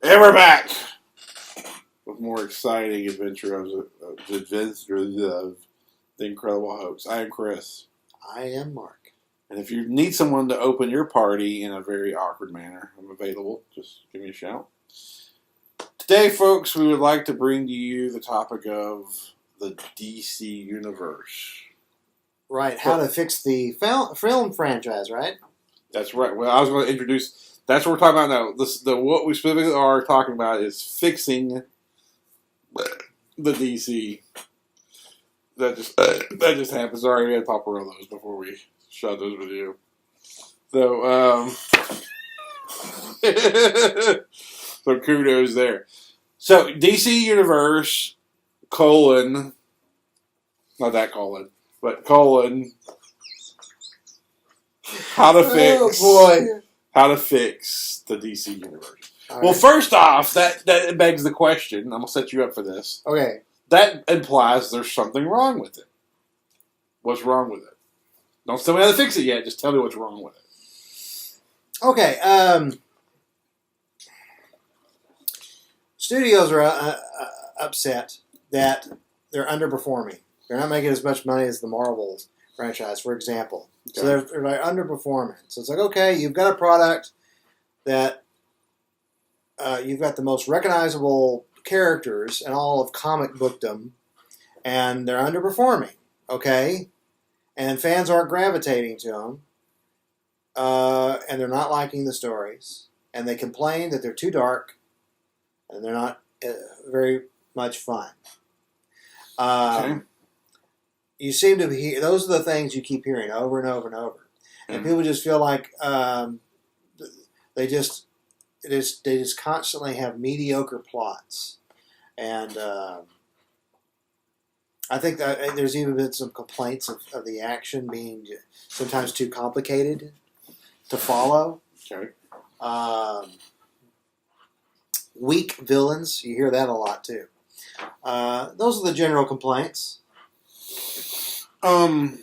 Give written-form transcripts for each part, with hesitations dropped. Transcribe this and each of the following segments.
And we're back with more exciting adventures of the Incredible Hokes. I am Chris. I am Mark. And if you need someone to open your party in a very awkward manner, I'm available. Just give me a shout. Today, folks, we would like to bring to you the topic of the DC Universe. Right, how to fix the film franchise, right? That's right. Well, I was going to introduce... That's what we're talking about now. What we specifically are talking about is fixing the DC. That just happened. Sorry, we had to pop one of those before we shot those with you. So, so kudos there. So, DC Universe, not that colon, but how to fix... Oh, boy. How to fix the DC Universe. All well, right. first off, that begs the question. I'm going to set you up for this. Okay. That implies there's something wrong with it. What's wrong with it? Don't tell me how to fix it yet. Just tell me what's wrong with it. Okay. Studios are upset that they're underperforming. They're not making as much money as the Marvel franchise, for example. Okay. So they're like underperforming. So it's like, okay, you've got a product that you've got the most recognizable characters in all of comic bookdom, and they're underperforming, okay? And fans aren't gravitating to them, and they're not liking the stories, and they complain that they're too dark, and they're not very much fun. Okay. You seem to be. Those are the things you keep hearing over and over and over, and people just feel like they just constantly have mediocre plots, and I think that there's even been some complaints of the action being sometimes too complicated to follow. Okay. Weak villains, you hear that a lot too. Those are the general complaints. So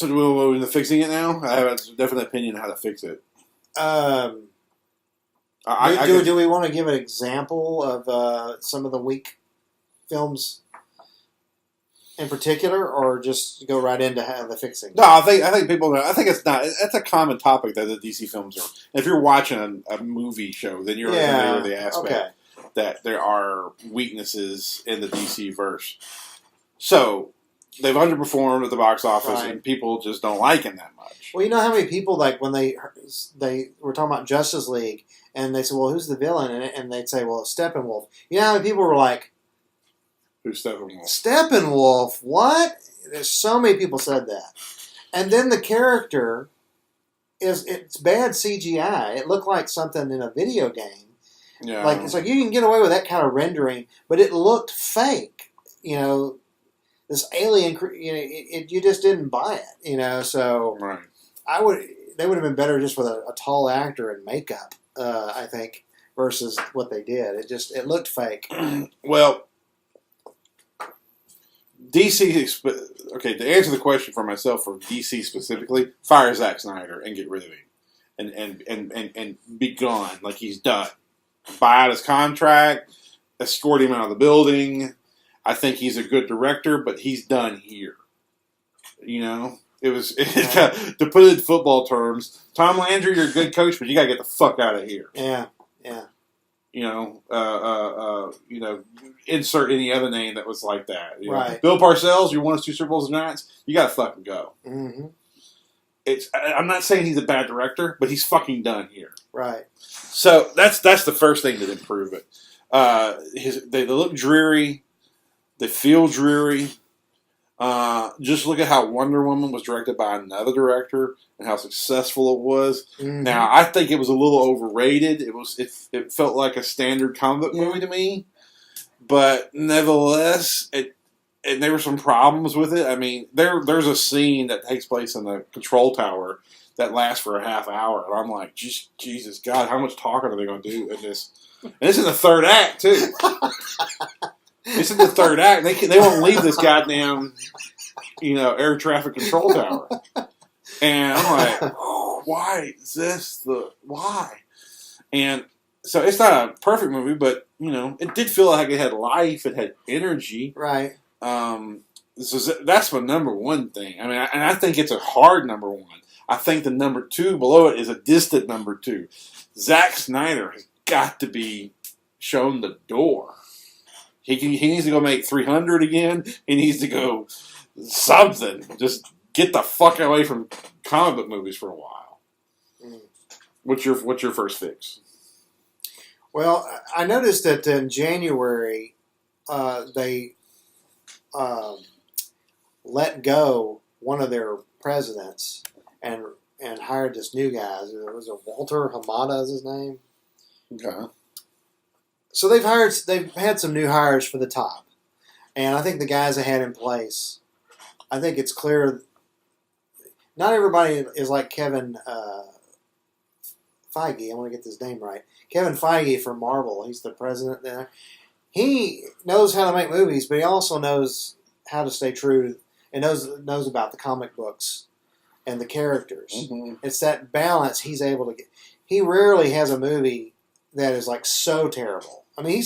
do we move into fixing it now? I have a definite opinion on how to fix it. Do we want to give an example of some of the weak films in particular, or just go right into the fixing? No, I think people know. I think it's not. It's a common topic that the DC films are. If you're watching a movie show, then you're familiar with the aspect that there are weaknesses in the DC verse. So they've underperformed at the box office, and people just don't like him that much. Well, you know how many people, like, when they were talking about Justice League, and they said, well, who's the villain? And they'd say, well, Steppenwolf. You know how many people were like, who's Steppenwolf? Steppenwolf? What? There's so many people said that. And then the character it's bad CGI. It looked like something in a video game. Yeah. Like, it's like you can get away with that kind of rendering, but it looked fake. You know, this alien, you just didn't buy it, so right. They would have been better just with a tall actor and makeup, I think, versus what they did. It looked fake. Well, DC, okay, to answer the question for myself, for DC specifically, fire Zack Snyder and get rid of him. And be gone, like he's done. Buy out his contract, escort him out of the building. I think he's a good director, but he's done here. To put it in football terms, Tom Landry, you're a good coach, but you got to get the fuck out of here. Yeah. Insert any other name that was like that. Right. Bill Parcells, you won us 2 Super Bowls with the Giants. You got to fucking go. Mm-hmm. I'm not saying he's a bad director, but he's fucking done here. Right. So that's the first thing to improve it. They look dreary. They feel dreary. Just look at how Wonder Woman was directed by another director and how successful it was. Mm-hmm. Now, I think it was a little overrated. It felt like a standard comic book movie to me, but nevertheless, and there were some problems with it. I mean, there's a scene that takes place in the control tower that lasts for a half hour, and I'm like, Jesus God, how much talking are they going to do in this? And it's in the third act too. It's in the third act. They won't leave this goddamn, air traffic control tower. And I'm like, why is this why? And so it's not a perfect movie, but it did feel like it had life, it had energy. Right. So that's my number one thing. I mean, I think it's a hard number one. I think the number two below it is a distant number two. Zack Snyder has got to be shown the door. He needs to go make 300 again. He needs to go something. Just get the fuck away from comic book movies for a while. Mm. What's your first fix? Well, I noticed that in January they let go one of their presidents and hired this new guy. It was Walter Hamada is his name. Okay. So they've had some new hires for the top, and I think the guys they had in place, I think it's clear. Not everybody is like Kevin Feige. I want to get his name right. Kevin Feige from Marvel. He's the president there. He knows how to make movies, but he also knows how to stay true and knows about the comic books and the characters. Mm-hmm. It's that balance he's able to get. He rarely has a movie that is like so terrible. I mean,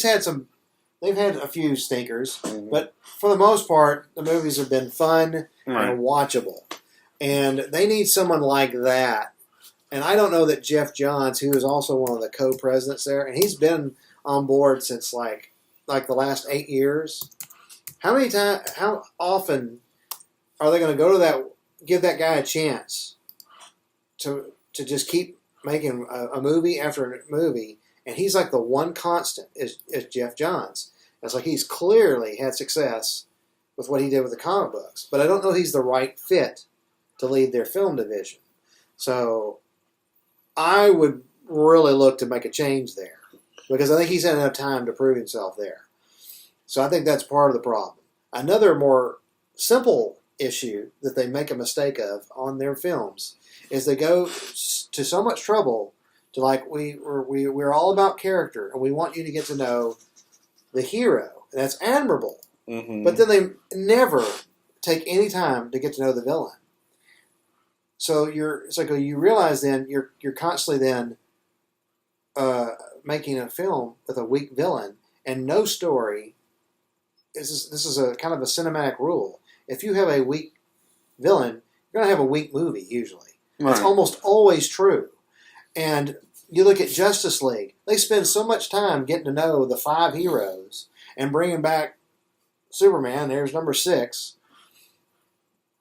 they've had a few stinkers, Mm-hmm. but for the most part, the movies have been fun Right. and watchable. And they need someone like that. And I don't know that Jeff Johns, who is also one of the co-presidents there, and he's been on board since like the last 8 years. How often are they going to go to that, give that guy a chance to just keep making a movie after a movie? And he's like the one constant is Jeff Johns. It's like he's clearly had success with what he did with the comic books, but I don't know he's the right fit to lead their film division. So I would really look to make a change there because I think he's had enough time to prove himself there. So I think that's part of the problem. Another more simple issue that they make a mistake of on their films is they go to so much trouble to like we're all about character and we want you to get to know the hero, and that's admirable. Mm-hmm. But then they never take any time to get to know the villain. So it's like you realize then you're constantly then making a film with a weak villain and no story. This is a kind of a cinematic rule. If you have a weak villain, you're going to have a weak movie usually. Right. It's almost always true. And you look at Justice League. They spend so much time getting to know the 5 heroes and bringing back Superman, there's number 6,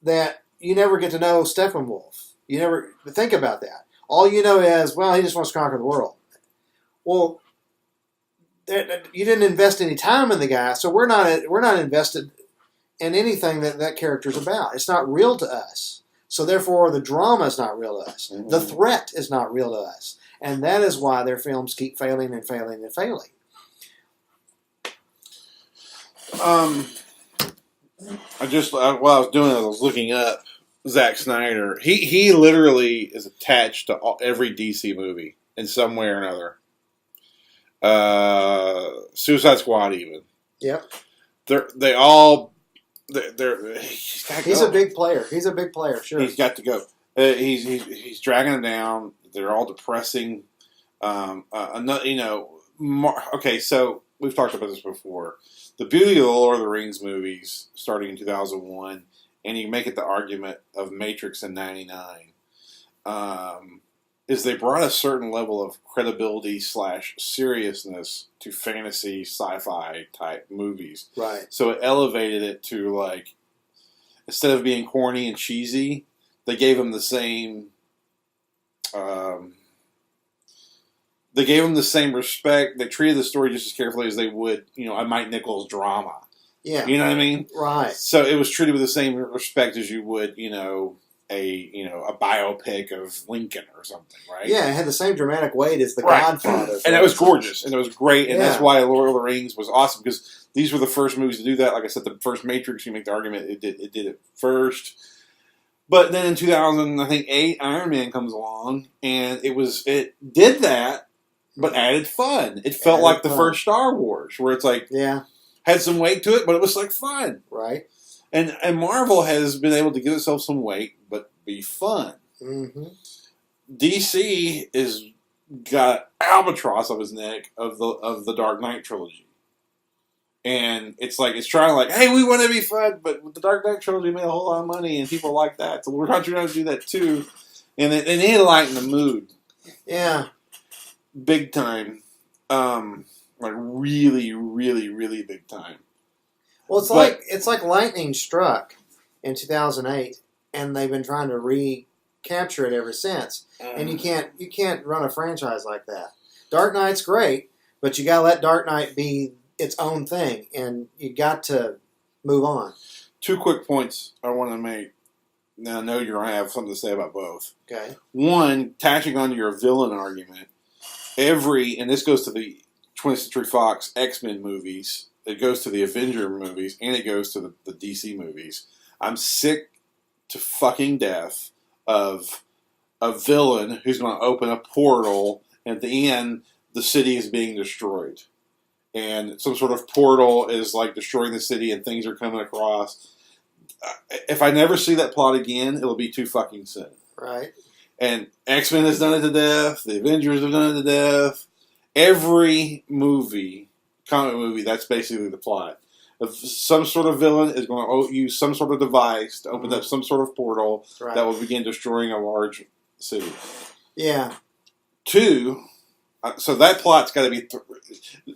that you never get to know Steppenwolf. You never think about that. All you know is, well, he just wants to conquer the world. Well, you didn't invest any time in the guy, so we're not invested in anything that character's about. It's not real to us. So therefore, the drama is not real to us. Mm-hmm. The threat is not real to us. And that is why their films keep failing and failing and failing. While I was doing it, I was looking up Zack Snyder. He literally is attached to every DC movie in some way or another. Suicide Squad, even. Yep. They all. He's a big player. He's a big player. Sure. He's got to go. He's dragging them down. They're all depressing. Okay, so we've talked about this before. The beauty of the Lord of the Rings movies, starting in 2001, and you make it the argument of Matrix in '99, is they brought a certain level of credibility / seriousness to fantasy, sci-fi type movies. Right. So it elevated it to like, instead of being corny and cheesy, they gave them the same. They gave them the same respect. They treated the story just as carefully as they would, a Mike Nichols drama. Yeah. You know what I mean? Right. So it was treated with the same respect as you would, a biopic of Lincoln or something, right? Yeah, it had the same dramatic weight as The Right. Godfather. And it was gorgeous, and it was great, and that's Yeah. why Lord of the Rings was awesome, because these were the first movies to do that. Like I said, the first Matrix, you make the argument, it did it first. But then in 2008, Iron Man comes along, and it did that, but added fun. It felt Added like the fun. first Star Wars, where it's like, Yeah. had some weight to it, but it was like fun. Right. And Marvel has been able to give itself some weight, but be fun. Mm-hmm. DC is got albatross of his neck of the Dark Knight trilogy. And it's like it's trying like, hey, we want to be fun, but the Dark Knight trilogy made a whole lot of money, and people like that, so we're not trying to do that too. And they need to lighten the mood. Yeah, big time, like really, really, really big time. Well, it's like lightning struck in 2008, and they've been trying to recapture it ever since. And you can't run a franchise like that. Dark Knight's great, but you gotta let Dark Knight be its own thing, and you got to move on. 2 quick points I want to make. Now I know you're gonna have something to say about both. Okay. One, attaching on to your villain argument. And this goes to the 20th Century Fox X-Men movies. It goes to the Avenger movies, and it goes to the DC movies. I'm sick to fucking death of a villain who's going to open a portal, and at the end, the city is being destroyed. And some sort of portal is like destroying the city, and things are coming across. If I never see that plot again, it'll be too fucking soon. Right. And X-Men has done it to death. The Avengers have done it to death. Every movie, comic movie, that's basically the plot. If some sort of villain is going to use some sort of device to open up some sort of portal that will begin destroying a large city. Yeah. 2, so that plot's got to be...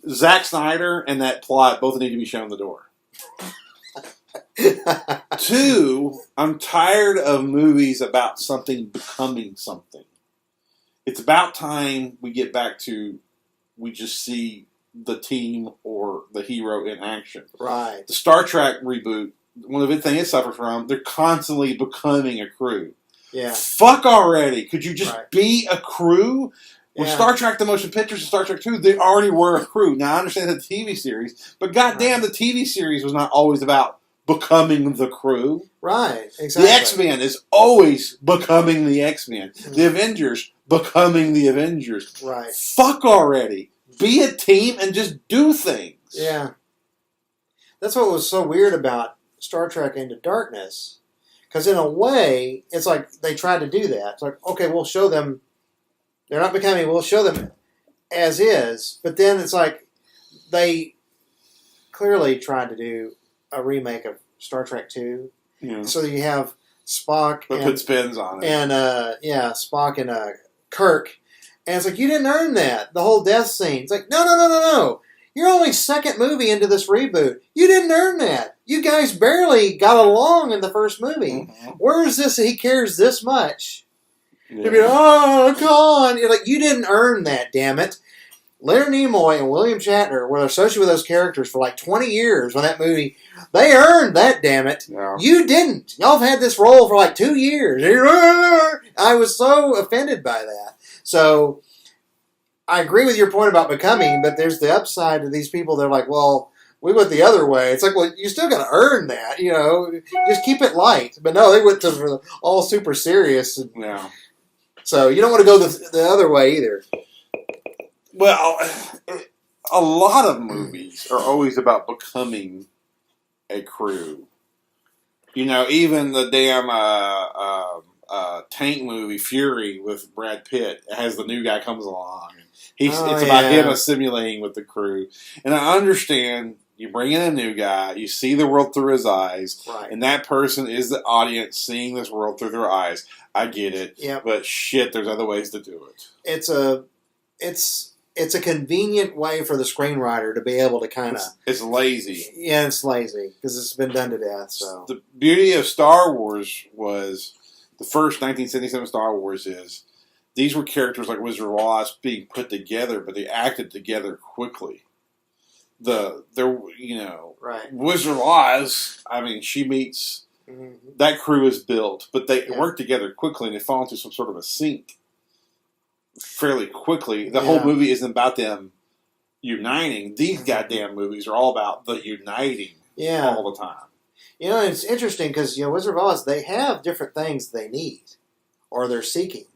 Zack Snyder and that plot both need to be shown the door. 2, I'm tired of movies about something becoming something. It's about time we get back to we just see the team or the hero in action. Right. The Star Trek reboot, one of the big things it suffers from, they're constantly becoming a crew. Yeah. Fuck already. Could you just be a crew? With Star Trek, the motion pictures, and Star Trek 2, they already were a crew. Now, I understand the TV series, but goddamn, the TV series was not always about becoming the crew. Right, exactly. The X-Men is always becoming the X-Men. Mm-hmm. The Avengers becoming the Avengers. Right. Fuck already. Be a team and just do things. Yeah. That's what was so weird about Star Trek Into Darkness. Because in a way, it's like they tried to do that. It's like, okay, we'll show them. They're not becoming, we'll show them as is. But then it's like they clearly tried to do a remake of Star Trek 2. Yeah. So you have Spock but put spins on it. And, Spock and Kirk. And it's like, you didn't earn that. The whole death scene. It's like, no. You're only second movie into this reboot. You didn't earn that. You guys barely got along in the first movie. Mm-hmm. Where is this he cares this much? Yeah. You'd be like, oh, come on. You're like, you didn't earn that, damn it. Leonard Nimoy and William Shatner were associated with those characters for like 20 years on that movie. They earned that, damn it. Yeah. You didn't. Y'all have had this role for like 2 years. I was so offended by that. So, I agree with your point about becoming, but there's the upside to these people. They're like, well, we went the other way. It's like, well, you still got to earn that, Just keep it light. But no, they went to all super serious. Yeah. So you don't want to go the other way either. Well, a lot of movies are always about becoming a crew. Even the damn tank movie Fury with Brad Pitt has the new guy comes along. It's about him assimilating with the crew. And I understand you bring in a new guy, you see the world through his eyes, and that person is the audience seeing this world through their eyes. I get it. Yep. But shit, there's other ways to do it. It's a convenient way for the screenwriter to be able to kind of... It's lazy. Yeah, it's lazy, because it's been done to death. So the beauty of Star Wars was, the first 1977 Star Wars is, these were characters like Wizard of Oz being put together, but they acted together quickly. Wizard of Oz, she meets... Mm-hmm. That crew is built, but they work together quickly, and they fall into some sort of a sync fairly quickly. The whole movie isn't about them uniting. These goddamn movies are all about the uniting all the time. It's interesting because, Wizard of Oz, they have different things they need or they're seeking,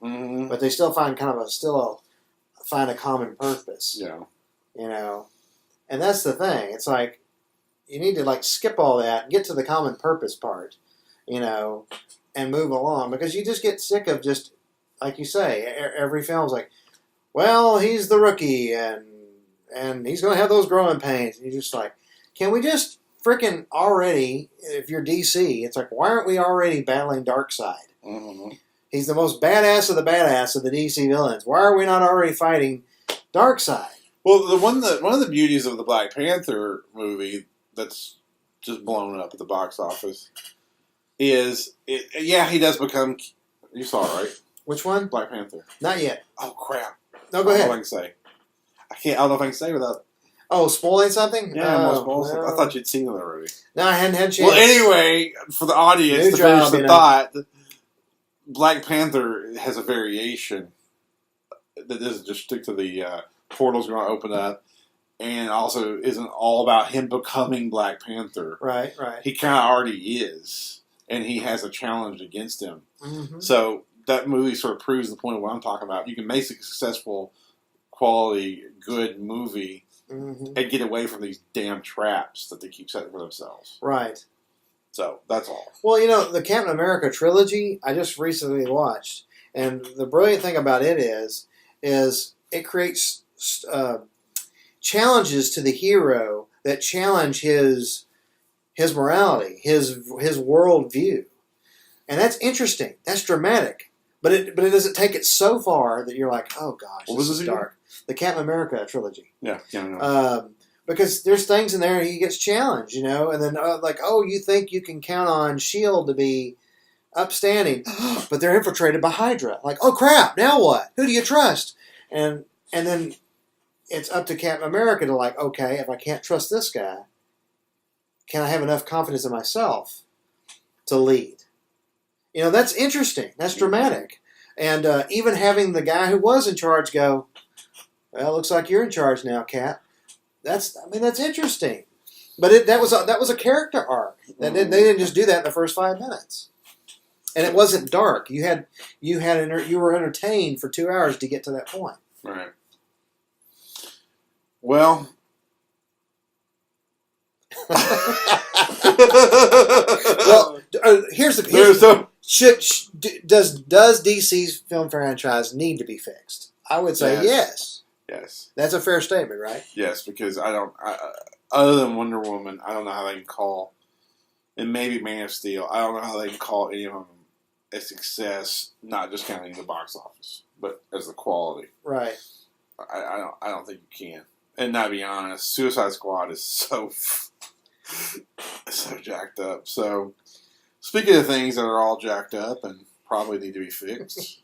but they still find find a common purpose. Yeah. And that's the thing. It's like, you need to skip all that and get to the common purpose part, and move along, because you just get sick of just, like you say, every film's like, well, he's the rookie, and he's going to have those growing pains. And you're just like, can we just freaking already, if you're DC, it's like, why aren't we already battling Darkseid? Mm-hmm. He's the most badass of the DC villains. Why are we not already fighting Darkseid? Well, one of the beauties of the Black Panther movie that's just blown up at the box office is, he does become. You saw it, right? Which one? Black Panther. Not yet. Oh crap! No, go ahead. I don't know if I can say. I don't know if I can say without. Oh, spoiling something? Yeah, I thought you'd seen it already. No, I hadn't had a chance. Well, anyway, for the audience, to finish the thought, Black Panther has a variation that doesn't just stick to the portal's going to open up, and also isn't all about him becoming Black Panther. Right. He kind of already is, and he has a challenge against him. Mm-hmm. So that movie sort of proves the point of what I'm talking about. You can make a successful, quality, good movie and get away from these damn traps that they keep setting for themselves. Right. So that's all. Well, the Captain America trilogy I just recently watched, and the brilliant thing about it is it creates challenges to the hero that challenge his morality, his worldview, and that's interesting. That's dramatic, but it doesn't take it so far that you're like, oh gosh, what was this is dark. The Captain America trilogy. Yeah. Because there's things in there he gets challenged, and then you think you can count on S.H.I.E.L.D. to be upstanding, but they're infiltrated by Hydra. Like, oh crap, now what? Who do you trust? And then it's up to Captain America to okay, if I can't trust this guy, can I have enough confidence in myself to lead? That's interesting. That's dramatic. And even having the guy who was in charge go, well, it looks like you're in charge now, Cap. That's interesting. But that was a character arc. They didn't just do that in the first 5 minutes. And it wasn't dark. You were entertained for 2 hours to get to that point. Right. Well. Here's the does DC's film franchise need to be fixed? I would say yes. Yes. That's a fair statement, right? Yes, because other than Wonder Woman, I don't know how they can call, and maybe Man of Steel, I don't know how they can call any of them a success, not just counting the box office, but as the quality. Right. I don't think you can. And not to be honest, Suicide Squad is so jacked up. So, speaking of things that are all jacked up and probably need to be fixed.